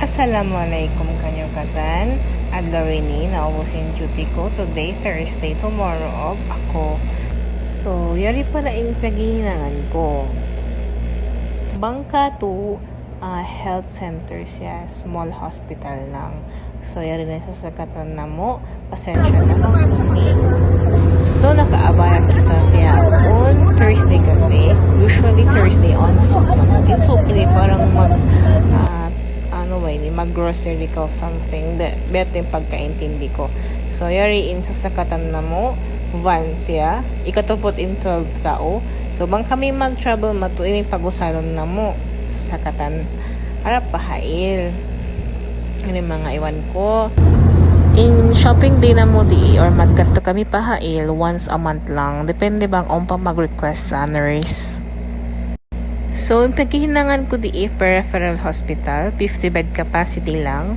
Assalamualaikum kanyo katan. Adlaw ini naubusin duty ko today Thursday, tomorrow off ako. So yari pala in paghihinangan ko. Bangka to health center siya, small hospital lang. So yari na sa sakatan na mo, pasensya na mo kami. So nakaabaya kita kaya on Thursday kasi, usually Thursday on soap na mo. In soap ini parang mag-grocery ka something. Bet yung pagkaintindi ko. So, yari in sasakatan na mo, van siya. Ikatupot in 12 tao. So, bang kami mag-travel matu, ini pag-usaron na mo, sasakatan. Harap pahail. Ini mga iwan ko. In shopping day na mo di, or magkanto kami pahail once a month lang. Depende bang on pa mag-request sa nurse. So, yung paghihinangan ko di peripheral hospital, 50 bed capacity lang.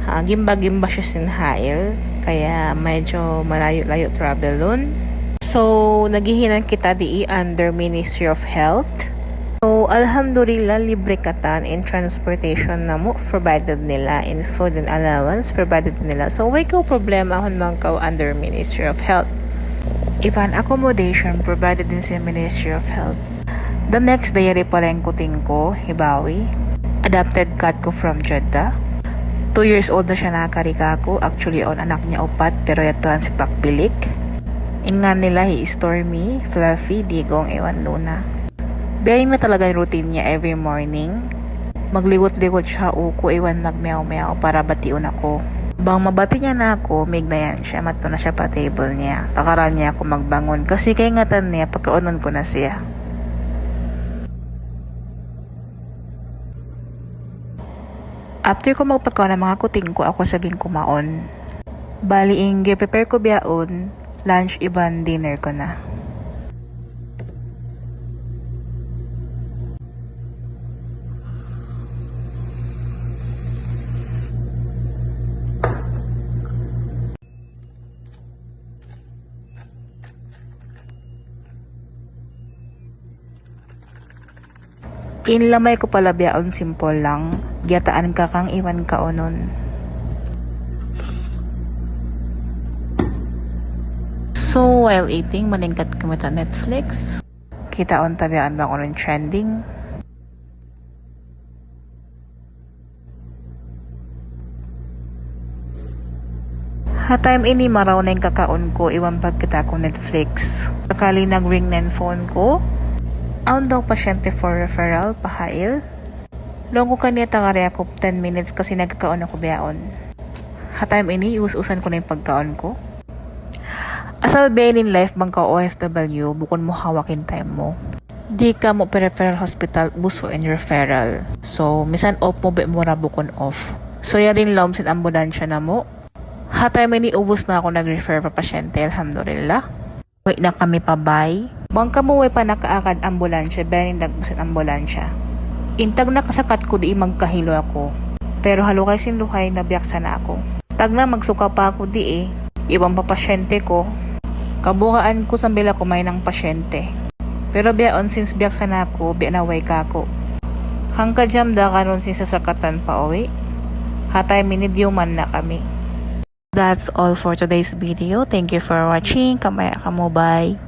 Gimba-gimba siya sinhail, kaya medyo malayo-layo travel dun. So, naghihinang kita di under Ministry of Health. So, alhamdulillah, libre katan in transportation na mo, provided nila, in food and allowance, provided nila. So, way ko problema kung mang ka under Ministry of Health. Even accommodation, provided din sa Ministry of Health. The next day, pala yung kuting ko, Hibawi. Adopted cat ko from Jeddah. 2 years old na siya nakarika ko. Actually, on anak niya upat, pero yatuan si Pakbilik. Ingan nila, he is Stormy, Fluffy, Digong, Ewan Luna. Bearing na talaga yung routine niya every morning. Magliwot-liwot siya, uko, Ewan magmeow-meow para batiun ako. Bang mabati niya na ako, mig na yan siya, mato na siya pa table niya. Pakaran niya ako magbangon kasi kay ngatan niya, pagkaunon ko na siya. After ko magpakaw ng mga kuting ko, ako sabing kumaon. Bali, prepare ko biyaon, lunch, iban, dinner ko na. Inlamay ko pala biyaon, simple lang. Giyataan ka kang iwan ka onon. So, while eating, maningkat kami ta Netflix. Kita on tabiaan bang onon trending. Ha-time ini maraw na yung kakaon ko, iwan pag kita ko Netflix. Sakali nag-ring na phone ko, aun daw pasyente for referral, pahail. Long ko kaniya takari ako 10 minutes kasi nagkakaon ako biyaon. Ha-time ini, us-usan ko na yung pagkaon ko. Asal bayan in life bang ka OFW, bukon mo hawakin time mo. Di ka mo peripheral hospital, buso in referral. So, misan off mo, be mo ra bukon off. So, yarin laom sin ambulansya na mo. Ha-time ini, ubus na ako nag-refer pa pasyente, alhamdulillah. Wait na kami pa, bye. Bang kamuwi pa nakaakad ambulansya, bayan in dagbusin ambulansya. Intag na kasakat ko di magkahilo ako. Pero halukay sinlukay na biyaksa na ako. Tag na magsuka pa ako di ibang pa pasyente ko. Kabukaan ko sa bila ko may ng pasyente. Pero biyaon since biyaksa na ako, biyanaway ka ako. Hangka jam da karon since sasakatan pa uwi. Hatay minidyuman na kami. That's all for today's video. Thank you for watching. Kamaya ka mo, bye.